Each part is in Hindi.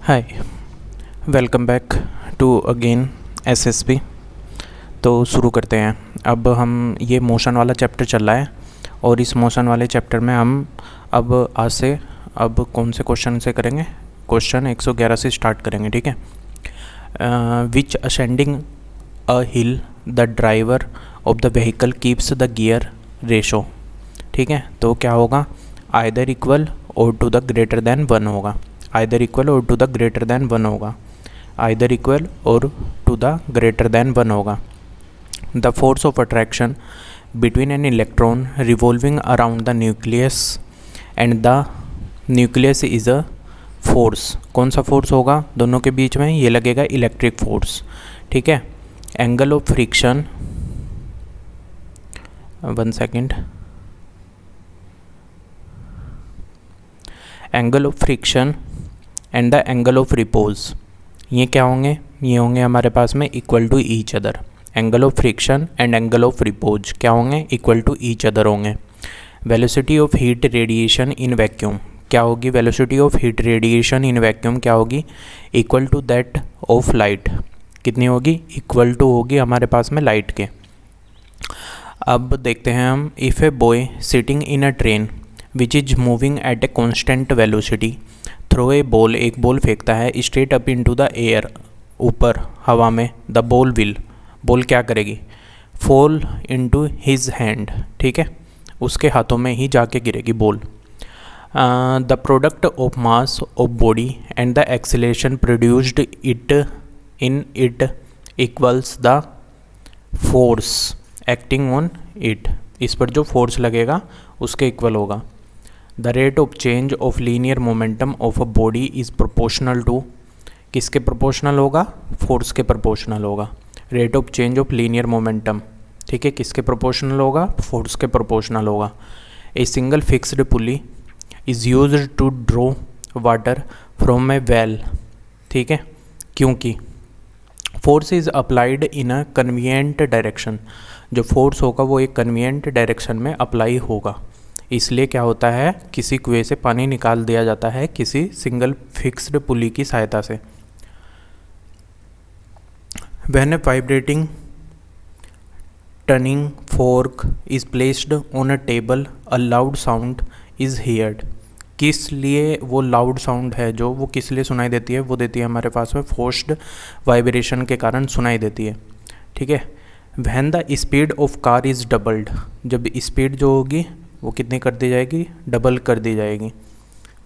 Hi, welcome back to again SSP. तो शुरू करते हैं। अब हम ये मोशन वाला चैप्टर चल रहा है और इस मोशन वाले चैप्टर में हम अब आज से अब कौन से क्वेश्चन से करेंगे। क्वेश्चन 111 से स्टार्ट करेंगे, ठीक है। Which ascending a hill the driver of the vehicle keeps the gear ratio, ठीक है। तो क्या होगा, either equal or to the greater than 1 होगा, either equal or to the greater than 1 होगा, either equal or to the greater than 1 होगा। The force of attraction between an electron revolving around the nucleus and the nucleus is a force. कौन सा फोर्स होगा दोनों के बीच में? ये लगेगा इलेक्ट्रिक फोर्स, ठीक है। Angle of friction, 1 second, angle of friction and the angle of repose, ये क्या होंगे? ये होंगे हमारे पास में equal to each other. Angle of friction and angle of repose क्या होंगे? इक्वल टू ईच अदर होंगे। Velocity of heat radiation in vacuum क्या होगी? Velocity of heat radiation in vacuum क्या होगी? Equal to that of light. कितनी होगी? इक्वल टू होगी हमारे पास में लाइट के। अब देखते हैं हम, if a boy sitting in a train which is moving at a constant velocity throw a ball, एक बॉल फेंकता है straight up in to the air, ऊपर हवा में, द बॉल विल, बॉल क्या करेगी? Fall in to his hand, ठीक है, उसके हाथों में ही जाके गिरेगी ball. The product of mass of body and the acceleration produced it in it equals the force acting on it, इस पर जो फोर्स लगेगा उसके इक्वल होगा। The rate of change of linear momentum of a body is proportional to, किसके प्रोपोर्शनल होगा? फोर्स के प्रोपोर्शनल होगा। Rate of change of linear momentum, ठीक है, किसके प्रोपोर्शनल होगा? फोर्स के प्रोपोर्शनल होगा। A single fixed pulley is used to draw water from a well, ठीक है, क्योंकि force is applied in a convenient direction, जो फोर्स होगा वो एक कन्वीनियंट डायरेक्शन में अप्लाई होगा, इसलिए क्या होता है, किसी कुएं से पानी निकाल दिया जाता है किसी सिंगल फिक्स्ड पुली की सहायता से। When A vibrating turning fork is placed on a table a loud sound is heard, किस लिए वो लाउड साउंड है जो वो किस लिए सुनाई देती है? वो देती है हमारे पास में फोर्स्ड वाइब्रेशन के कारण सुनाई देती है, ठीक है। When the speed of car is doubled, जब स्पीड जो होगी वो कितनी कर दी जाएगी? डबल कर दी जाएगी,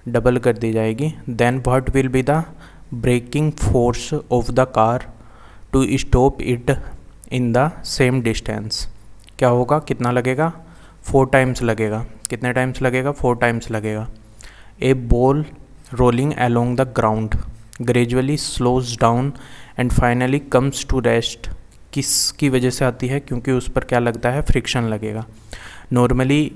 डबल कर दी जाएगी। Then what will be the braking force of the car to stop it in the same distance, क्या होगा? कितना लगेगा? 4 टाइम्स लगेगा। कितने टाइम्स लगेगा? 4 टाइम्स लगेगा। A ball rolling along the ground gradually slows down and finally comes to rest, किसकी वजह से आती है? क्योंकि उस पर क्या लगता है? फ्रिक्शन लगेगा। नॉर्मली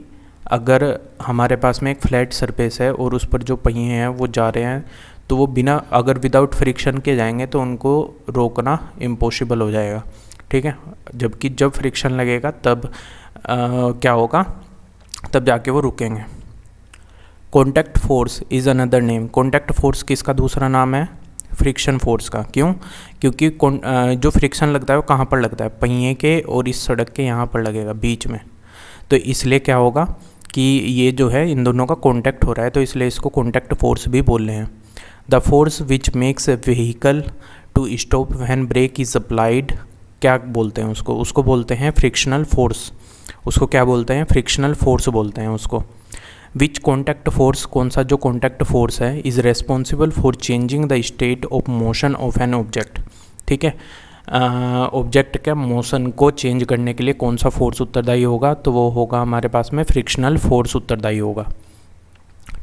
अगर हमारे पास में एक फ्लैट सरफेस है और उस पर जो पहिए हैं वो जा रहे हैं, तो वो बिना, अगर विदाउट फ्रिक्शन के जाएंगे तो उनको रोकना इम्पॉसिबल हो जाएगा, ठीक है। जबकि जब फ्रिक्शन लगेगा तब क्या होगा? तब जाके वो रुकेंगे। Contact force is another name, contact force किसका दूसरा नाम है? फ्रिक्शन फोर्स का। क्यों? क्योंकि जो फ्रिक्शन लगता है वो कहाँ पर लगता है? पहिए के और इस सड़क के यहाँ पर लगेगा, बीच में, तो इसलिए क्या होगा कि ये जो है इन दोनों का कॉन्टैक्ट हो रहा है, तो इसलिए इसको कॉन्टैक्ट फोर्स भी बोल रहे हैं। The force which makes a vehicle to stop when brake is applied, क्या बोलते हैं उसको? उसको बोलते हैं फ्रिक्शनल फोर्स। उसको क्या बोलते हैं? फ्रिक्शनल फोर्स बोलते हैं उसको। विच कॉन्टैक्ट फोर्स, कौन सा जो कॉन्टैक्ट फोर्स है, is responsible for changing the state of motion of an object, ठीक है। ऑब्जेक्ट के मोशन को चेंज करने के लिए कौन सा फोर्स उत्तरदायी होगा? तो वो होगा हमारे पास में फ्रिक्शनल फोर्स उत्तरदायी होगा,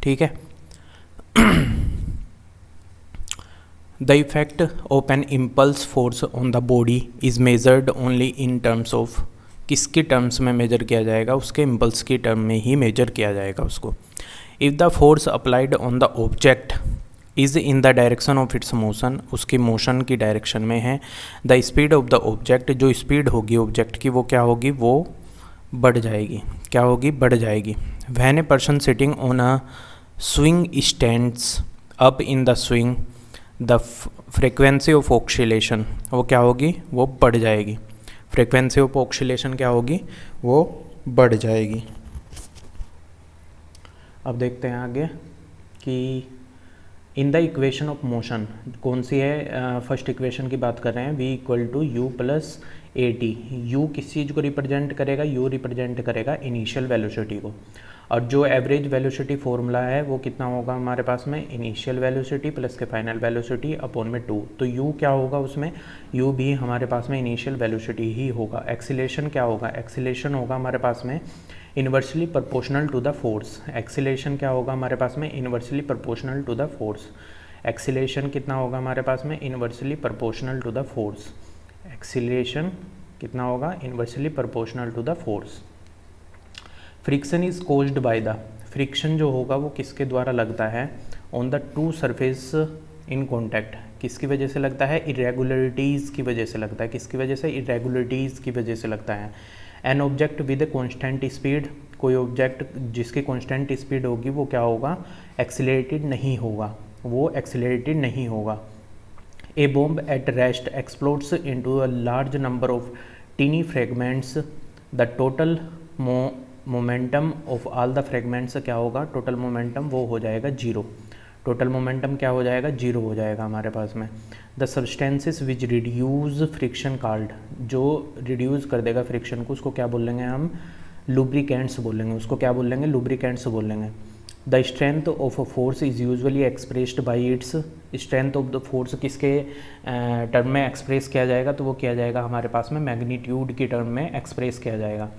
ठीक है। The effect of an impulse force on the body is measured only in terms of, किसकी टर्म्स में मेजर किया जाएगा? उसके इम्पल्स की टर्म में ही मेजर किया जाएगा उसको। If the force applied on the object is in the direction of its motion, उसकी मोशन की डायरेक्शन में है। The speed of the object, जो स्पीड होगी ऑब्जेक्ट की वो क्या होगी? वो बढ़ जाएगी। क्या होगी? बढ़ जाएगी। When a person sitting on a swing stands up in the swing, the frequency of oscillation वो क्या होगी, वो बढ़ जाएगी। फ्रिक्वेंसी ऑफ ऑक्सीलेशन क्या होगी, वो बढ़ जाएगी। अब देखते हैं आगे कि in the equation of motion कौन सी है, फर्स्ट इक्वेशन की बात कर रहे हैं, v equal to U plus A T. U किस चीज़ को रिप्रेजेंट करेगा, यू रिप्रेजेंट करेगा इनिशियल वेलोसिटी को, और जो एवरेज वेलोसिटी फॉर्मूला है वो कितना होगा हमारे पास में, इनिशियल वेलोसिटी प्लस के फाइनल वेलोसिटी अपॉन में 2। तो u क्या होगा उसमें, u भी हमारे पास में इनिशियल वेलोसिटी ही होगा। एक्सीलेशन क्या होगा, एक्सीलेशन होगा हमारे पास में inversely proportional to the force. Acceleration क्या होगा हमारे पास में, inversely proportional to the force. Acceleration कितना होगा हमारे पास में, inversely proportional to the force. Acceleration कितना होगा, inversely proportional to the force. Friction is caused by the, friction जो होगा वो किसके द्वारा लगता है, on the two surface in contact. किसकी वजह से लगता है, इरेगुलरिटीज़ की वजह से लगता है। किसकी वजह से, इरेगुलरिटीज़ की वजह से लगता है। An object with a constant speed, कोई ऑब्जेक्ट जिसकी कॉन्स्टेंट स्पीड होगी वो क्या होगा, एक्सीलरेटेड नहीं होगा, वो एक्सीलरेटेड नहीं होगा। A bomb at rest explodes into a large number of tiny fragments, the total momentum of all the fragments क्या होगा, टोटल मोमेंटम वो हो जाएगा जीरो। टोटल मोमेंटम क्या हो जाएगा, जीरो हो जाएगा हमारे पास में। The substances which reduce friction called, जो रिड्यूस कर देगा फ्रिक्शन को उसको क्या बोलेंगे हम, लुब्रिकेंट्स बोलेंगे, उसको क्या बोलेंगे, लुब्रिकेंट्स बोलेंगे। The strength of a force is usually expressed by its, strength of the force किसके टर्म में एक्सप्रेस किया जाएगा, तो वो किया जाएगा हमारे पास में मैग्नीट्यूड की टर्म में एक्सप्रेस किया जाएगा।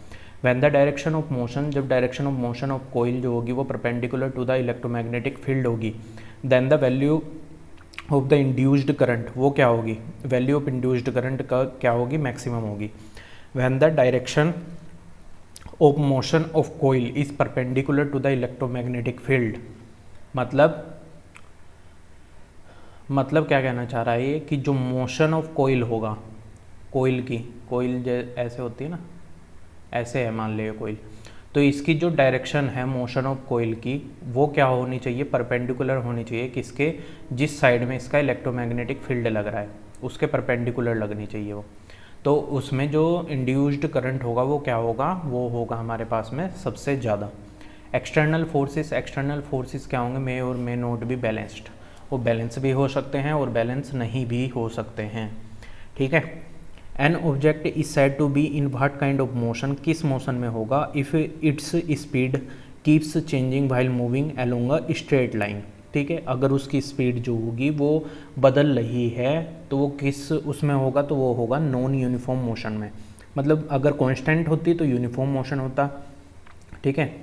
When the direction of motion, जब direction of motion of coil जो होगी वो perpendicular to the electromagnetic field होगी, then the value of the induced current वो क्या होगी, वैल्यू ऑफ इंड्यूस्ड करंट का क्या होगी, मैक्सिमम होगी। When the direction of motion of coil is perpendicular to the electromagnetic field, मतलब क्या कहना चाह रहा है ये, कि जो मोशन ऑफ कोयल होगा, कोयल की, कोयल ऐसे होती है ना, ऐसे है मान लिया कोयल, तो इसकी जो डायरेक्शन है मोशन ऑफ कोयल की वो क्या होनी चाहिए, परपेंडिकुलर होनी चाहिए किसके, जिस साइड में इसका इलेक्ट्रोमैग्नेटिक फील्ड लग रहा है उसके परपेंडिकुलर लगनी चाहिए वो। तो उसमें जो इंड्यूस्ड करंट होगा वो क्या होगा, वो होगा हमारे पास में सबसे ज़्यादा। एक्सटर्नल फोर्सेस क्या होंगे, मे और मे नॉट बी बैलेंस्ड, वो बैलेंस भी हो सकते हैं और बैलेंस नहीं भी हो सकते हैं, ठीक है। An object is said to be in what kind of motion, किस मोशन में होगा, if its speed keeps changing while moving along a straight line, ठीक है। अगर उसकी स्पीड जो होगी वो बदल रही है तो वो किस उसमें होगा, तो वो होगा नॉन यूनिफॉर्म मोशन में। मतलब अगर कांस्टेंट होती तो यूनिफॉर्म मोशन होता, ठीक है।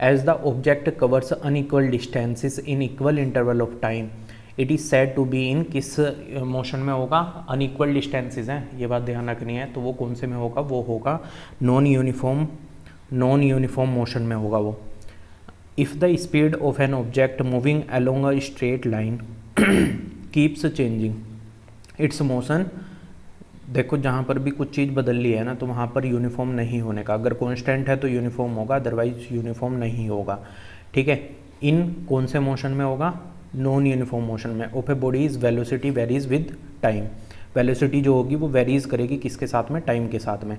As the object covers unequal distances in equal interval of time, it is said to be in, किस मोशन में होगा, अनइक्वल डिस्टेंसेस हैं, ये बात ध्यान रखनी है। तो वो कौन से में होगा, वो होगा नॉन यूनिफॉर्म मोशन में होगा वो। If the speed of an object moving along a straight line keeps changing it's motion, देखो जहाँ पर भी कुछ चीज़ बदल ली है ना तो वहाँ पर यूनिफॉर्म नहीं होने का, अगर कांस्टेंट है तो यूनिफॉर्म होगा, अदरवाइज यूनिफॉर्म नहीं होगा, ठीक है। इन कौन से मोशन में होगा, नॉन यूनिफॉर्म मोशन में। Of A bodies velocity varies with time, velocity जो होगी वो वेरीज करेगी किसके साथ में, टाइम के साथ में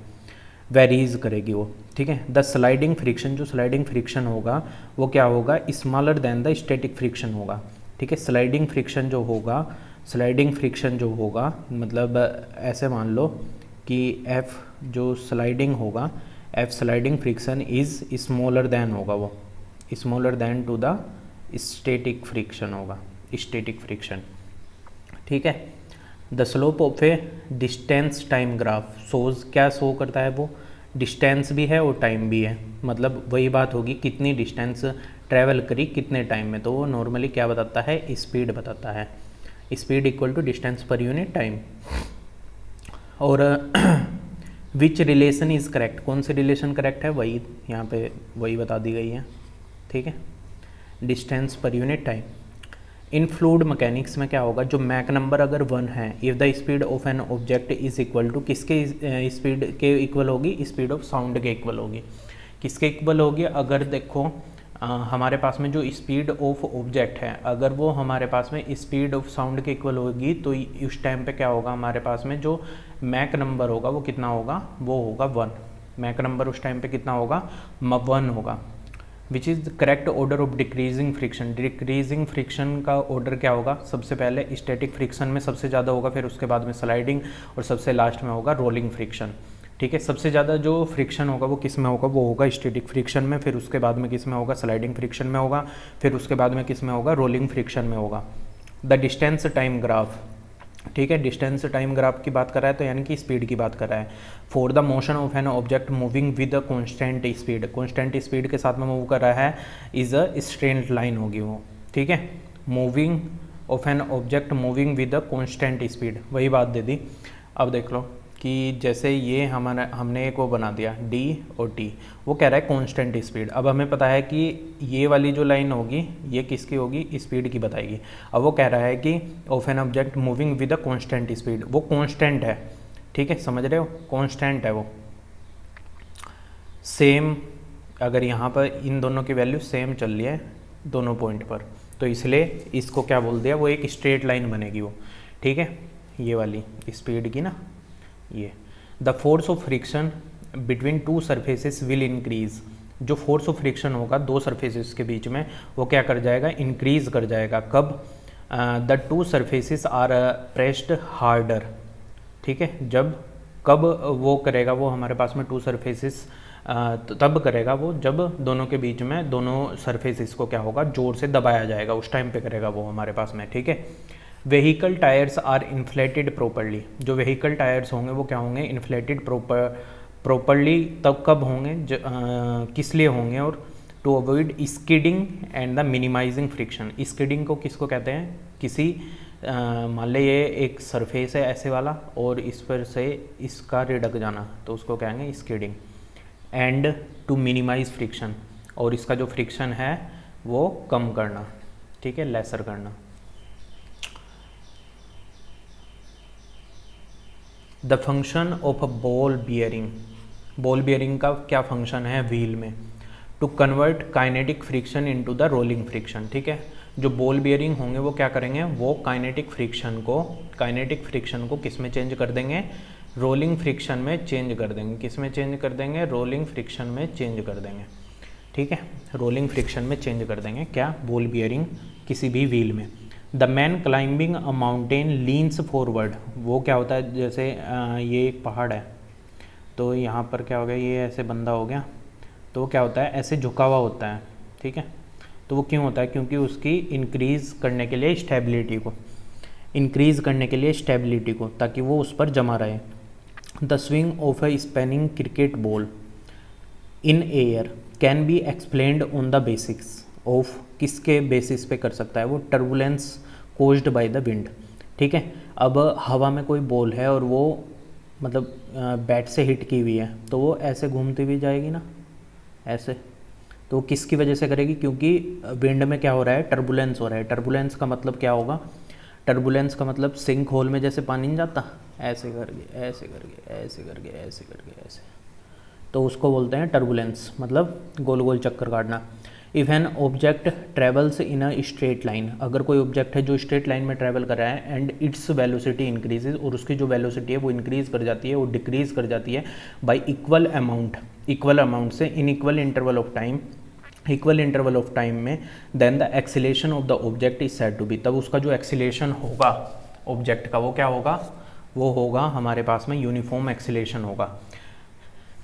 वेरीज करेगी वो, ठीक है। द स्लाइडिंग फ्रिक्शन, जो स्लाइडिंग फ्रिक्शन होगा वो क्या होगा, smaller than the static friction होगा, ठीक है। स्लाइडिंग फ्रिक्शन जो होगा मतलब ऐसे मान लो कि F जो स्लाइडिंग होगा, F sliding friction is smaller than होगा, वो smaller than to the static friction होगा, स्टैटिक फ्रिक्शन, ठीक है। The slope of a distance time graph shows, क्या शो करता है वो, डिस्टेंस भी है और टाइम भी है, मतलब वही बात होगी कितनी डिस्टेंस ट्रैवल करी कितने टाइम में, तो वो नॉर्मली क्या बताता है, स्पीड बताता है, speed equal to distance per unit time. और विच रिलेशन इज़ करेक्ट, कौन सी रिलेशन करेक्ट है, वही यहाँ पे वही बता दी गई है, ठीक है, distance per unit time. In fluid mechanics में क्या होगा, जो मैक नंबर अगर 1 है, if the speed of an object is equal to, किसके स्पीड के इक्वल होगी, स्पीड ऑफ साउंड के इक्वल होगी, किसके इक्वल होगी, अगर देखो हमारे पास में जो स्पीड ऑफ ऑब्जेक्ट है, अगर वो हमारे पास में स्पीड ऑफ साउंड के इक्वल होगी तो उस टाइम पे क्या होगा, हमारे पास में जो मैक नंबर होगा वो कितना होगा, वो होगा 1। मैक नंबर उस टाइम पे कितना होगा, 1 होगा। Which is correct order of decreasing friction. Decreasing friction का ऑर्डर क्या होगा, सबसे पहले स्टैटिक फ्रिक्शन में सबसे ज़्यादा होगा, फिर उसके बाद में स्लाइडिंग, और सबसे लास्ट में होगा रोलिंग फ्रिक्शन। ठीक है, सबसे ज़्यादा जो फ्रिक्शन होगा वो किस में होगा, वो होगा स्टैटिक फ्रिक्शन में, फिर उसके बाद में किस में होगा, स्लाइडिंग फ्रिक्शन में होगा, फिर उसके बाद में किस में होगा, रोलिंग फ्रिक्शन में होगा। द डिस्टेंस टाइम ग्राफ, ठीक है, डिस्टेंस टाइम ग्राफ की बात कर रहा है तो यानी कि स्पीड की बात कर रहा है। For the motion of an object moving with a constant speed, constant speed के साथ में मूव कर रहा है, इज अ स्ट्रेट लाइन होगी वो। ठीक है, moving of an object moving with a constant speed, वही बात दे दी। अब देख लो कि जैसे ये हमने एक वो बना दिया d और t, वो कह रहा है कांस्टेंट स्पीड। अब हमें पता है कि ये वाली जो लाइन होगी ये किसकी होगी, स्पीड की बताएगी। अब वो कह रहा है कि of an object moving with a constant speed, वो कांस्टेंट है। ठीक है, समझ रहे हो, कांस्टेंट है वो। सेम, अगर यहाँ पर इन दोनों की वैल्यू सेम चल रही है दोनों पॉइंट पर, तो इसलिए इसको क्या बोल दिया, वो एक स्ट्रेट लाइन बनेगी वो। ठीक है, ये वाली स्पीड की ना, ये the force of friction between two surfaces will increase. जो फोर्स ऑफ फ्रिक्शन होगा दो सरफेसेस के बीच में, वो क्या कर जाएगा, इंक्रीज कर जाएगा। कब, the two surfaces are pressed harder. ठीक है, जब, कब वो करेगा वो हमारे पास में टू सरफेसेस, तो तब करेगा वो जब दोनों के बीच में दोनों सरफेसेस को क्या होगा, जोर से दबाया जाएगा, उस टाइम पे करेगा वो हमारे पास में। ठीक है, vehicle tyres are inflated properly. जो व्हीकल टायर्स होंगे वो क्या होंगे, इन्फ्लेटेड प्रॉपरली तब कब होंगे, किस लिए होंगे, और to avoid skidding and the minimising friction. Skidding को किसको कहते हैं, किसी मान ले ये एक सरफेस है ऐसे वाला और इस पर से इसका रिडक जाना, तो उसको कहेंगे skidding. And to minimise friction, और इसका जो फ्रिक्शन है वो कम करना। ठीक है, लेसर करना। The function of a ball bearing, ball bearing का क्या फंक्शन है व्हील में, to convert kinetic friction into the rolling friction. ठीक है, जो बॉल बियरिंग होंगे वो क्या करेंगे, वो काइनेटिक फ्रिक्शन को किस में चेंज कर देंगे, रोलिंग फ्रिक्शन में चेंज कर देंगे। किस में चेंज कर देंगे, रोलिंग फ्रिक्शन में चेंज कर देंगे। ठीक है, रोलिंग फ्रिक्शन में चेंज कर देंगे क्या, बॉल बियरिंग किसी भी व्हील में। The man climbing a mountain leans forward, वो क्या होता है, जैसे ये एक पहाड़ है तो यहाँ पर क्या हो गया, ये ऐसे बंदा हो गया, तो वो क्या होता है, ऐसे झुका हुआ होता है। ठीक है, तो वो क्यों होता है, क्योंकि उसकी इंक्रीज़ करने के लिए स्टेबिलिटी को, ताकि वो उस पर जमा रहे। The swing of a spinning cricket ball in air can be explained on the basics of, किसके बेसिस पे कर सकता है वो, turbulence caused by the wind. ठीक है, अब हवा में कोई बॉल है और वो मतलब बैट से हिट की हुई है, तो वो ऐसे घूमती हुई जाएगी ना, ऐसे, तो वो किसकी वजह से करेगी, क्योंकि विंड में क्या हो रहा है, टर्बुलेंस हो रहा है। टर्बुलेंस का मतलब क्या होगा, टर्बुलेंस का मतलब सिंक होल में जैसे पानी नहीं जाता, ऐसे करके ऐसे करके ऐसे करके ऐसे करके ऐसे, तो उसको बोलते हैं टर्बुलेंस, मतलब गोल गोल चक्कर काटना। If an object travels in a straight line, अगर कोई ऑब्जेक्ट है जो स्ट्रेट लाइन में ट्रैवल कर रहा है, एंड इट्स वेलोसिटी इंक्रीजेज, और उसकी जो वेलोसिटी है वो इंक्रीज कर जाती है, वो डिक्रीज कर जाती है बाय इक्वल अमाउंट से in equal interval of time में, then the acceleration of the object is said to be, तब उसका जो एक्सीलेशन होगा ऑब्जेक्ट का वो क्या होगा, वो होगा हमारे पास में यूनिफॉर्म एक्सीलेशन होगा।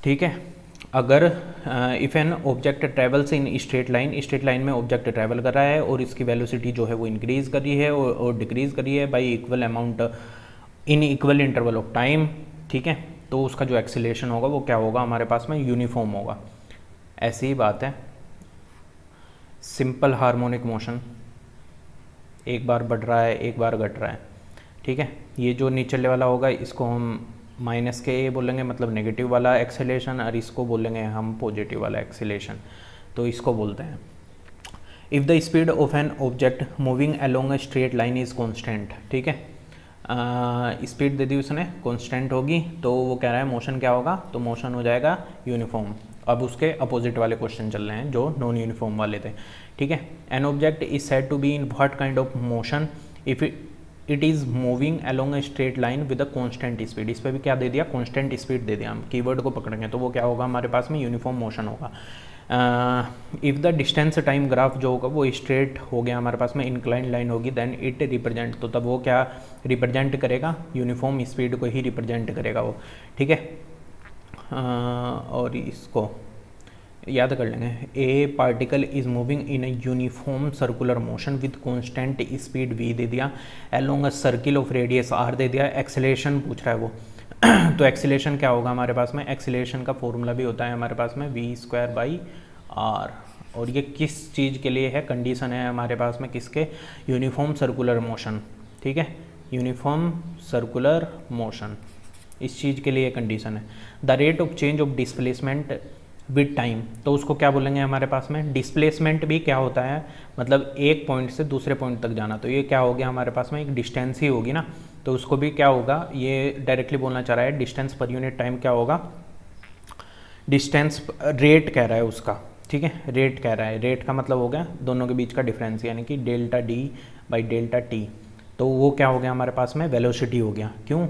ठीक है, अगर if an object travels in straight line में ऑब्जेक्ट ट्रैवल कर रहा है और इसकी वेलोसिटी जो है वो इंक्रीज़ कर रही है और डिक्रीज़ कर रही है by equal amount in equal interval of time. ठीक है, तो उसका जो एक्सीलेशन होगा वो क्या होगा, हमारे पास में यूनिफॉर्म होगा। ऐसी ही बात है सिंपल हार्मोनिक मोशन, एक बार बढ़ रहा है एक बार घट रहा है। ठीक है, ये जो नीचे वाला होगा इसको हम माइनस के ए बोलेंगे, मतलब नेगेटिव वाला एक्सेलेरेशन, और इसको बोलेंगे हम पॉजिटिव वाला एक्सेलेरेशन, तो इसको बोलते हैं। If the speed of an object moving along a straight line is constant. ठीक है, स्पीड दे दी उसने, कॉन्स्टेंट होगी, तो वो कह रहा है मोशन क्या होगा, तो मोशन हो जाएगा यूनिफॉर्म। अब उसके अपोजिट वाले क्वेश्चन चल रहे हैं जो नॉन यूनिफॉर्म वाले थे, ठीक है। An object is said to be in what kind of motion if it is moving along a straight line with a constant speed. इस पर भी क्या दे दिया, कॉन्स्टेंट स्पीड दे दिया। हम कीवर्ड को पकड़ेंगे तो वो क्या होगा हमारे पास में, यूनिफॉर्म मोशन होगा। If the distance time graph जो होगा वो स्ट्रेट हो गया हमारे पास में, इंक्लाइन लाइन होगी, देन इट रिप्रेजेंट, तो तब वो क्या रिप्रेजेंट करेगा, यूनिफॉर्म स्पीड को ही रिप्रेजेंट करेगा वो, ठीक है। और इसको याद कर लेंगे, ए particle is moving in a uniform circular motion with constant speed v दे दिया, along a circle of radius r दे दिया, एक्सेलेरेशन पूछ रहा है वो तो एक्सेलेरेशन क्या होगा हमारे पास में, एक्सेलेरेशन का फॉर्मूला भी होता है हमारे पास में v²/r। और ये किस चीज़ के लिए है, कंडीशन है हमारे पास में किसके, यूनिफॉर्म सर्कुलर मोशन, ठीक है, यूनिफॉर्म सर्कुलर मोशन, इस चीज़ के लिए कंडीशन है। The rate of change of displacement with time, तो उसको क्या बोलेंगे हमारे पास में, डिस्प्लेसमेंट भी क्या होता है, मतलब एक पॉइंट से दूसरे पॉइंट तक जाना, तो ये क्या हो गया हमारे पास में, एक डिस्टेंस ही होगी ना, तो उसको भी क्या होगा, ये डायरेक्टली बोलना चाह रहा है, डिस्टेंस पर यूनिट टाइम क्या होगा, डिस्टेंस रेट कह रहा है उसका, ठीक है, रेट कह रहा है, रेट का मतलब हो गया दोनों के बीच का डिफरेंस, यानी कि delta D by delta T, तो वो क्या हो गया हमारे पास में, वेलोसिटी हो गया। क्यों,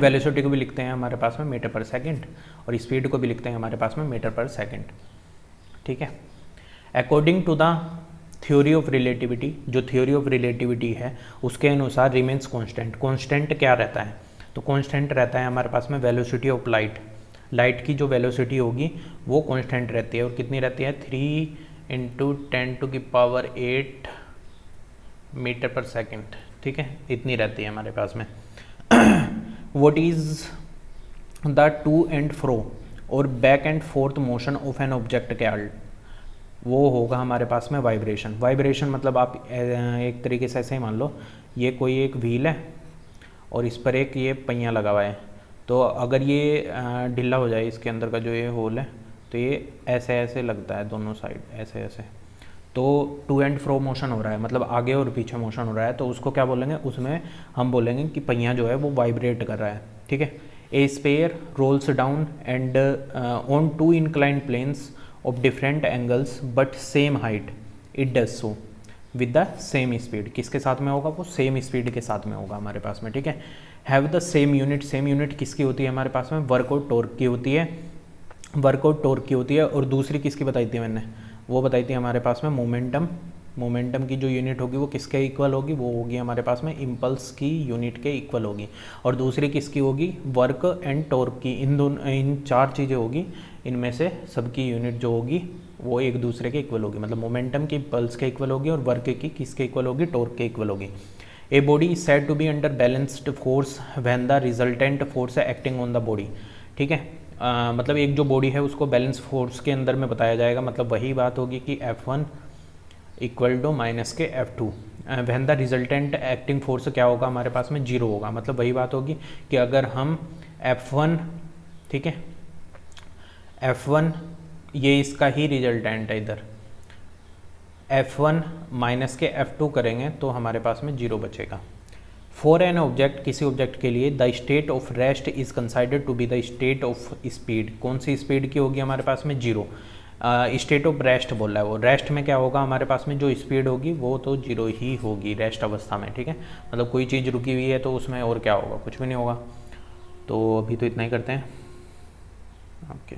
वेलोसिटी को भी लिखते हैं हमारे पास में मीटर पर सेकंड, और स्पीड को भी लिखते हैं हमारे पास में मीटर पर सेकंड, ठीक है। According to the theory of relativity, जो थ्योरी ऑफ रिलेटिविटी है उसके अनुसार रिमेन्स कांस्टेंट, कांस्टेंट क्या रहता है, तो कांस्टेंट रहता है हमारे पास में वेलोसिटी ऑफ लाइट, लाइट की जो वेलोसिटी होगी वो कांस्टेंट रहती है, और कितनी रहती है, 3 × 10⁸ मीटर पर सेकंड, ठीक है, इतनी रहती है हमारे पास में। What is the to and fro और back and fourth motion of an object called, वो होगा हमारे पास में वाइब्रेशन। वाइब्रेशन मतलब आप एक तरीके से ऐसे ही मान लो, ये कोई एक व्हील है और इस पर एक ये पहिया लगा हुआ है, तो अगर ये ढीला हो जाए, इसके अंदर का जो ये होल है, तो ये ऐसे ऐसे लगता है दोनों साइड, ऐसे ऐसे, तो टू एंड फ्रो मोशन हो रहा है, मतलब आगे और पीछे मोशन हो रहा है, तो उसको क्या बोलेंगे, उसमें हम बोलेंगे कि पहिया जो है वो वाइब्रेट कर रहा है, ठीक है। A sphere rolls down and on 2 inclined planes of different angles but same height, it does so with the same speed, किसके साथ में होगा, वो सेम स्पीड के साथ में होगा हमारे पास में, ठीक है। Have the same unit, same unit किसकी होती है हमारे पास में, वर्क और टॉर्क की होती है, वर्क और टॉर्क की होती है, और दूसरी किसकी बताई थी मैंने, वो बताई थी हमारे पास में मोमेंटम, मोमेंटम की जो यूनिट होगी वो किसके इक्वल होगी, वो होगी हमारे पास में इम्पल्स की यूनिट के इक्वल होगी, और दूसरी किसकी होगी, वर्क एंड टॉर्क की, इन 4 चीज़ें होगी, इनमें से सबकी यूनिट जो होगी वो एक दूसरे के इक्वल होगी, मतलब मोमेंटम की इम्पल्स के इक्वल होगी, और वर्क की किसके इक्वल होगी, टॉर्क के इक्वल होगी। A body is said to be under balanced force when the resultant force acting on the body, ठीक है। मतलब एक जो बॉडी है उसको बैलेंस फोर्स के अंदर में बताया जाएगा, मतलब वही बात होगी कि F1 इक्वल टू माइनस के F2, when the resultant acting force क्या होगा हमारे पास में, 0 होगा, मतलब वही बात होगी कि अगर हम F1, ठीक है, F1 ये इसका ही रिजल्टेंट है, इधर F1 माइनस के F2 करेंगे तो हमारे पास में 0 बचेगा। फॉर एन ऑब्जेक्ट, किसी ऑब्जेक्ट के लिए, the state of rest is considered to be the state of speed, कौन सी स्पीड की होगी हमारे पास में, 0। स्टेट ऑफ रेस्ट बोल रहा है वो, रेस्ट में क्या होगा हमारे पास में, जो स्पीड होगी वो तो 0 ही होगी रेस्ट अवस्था में, ठीक है, मतलब कोई चीज़ रुकी हुई है तो उसमें और क्या होगा, कुछ भी नहीं होगा। तो अभी तो इतना ही करते हैं, ओके।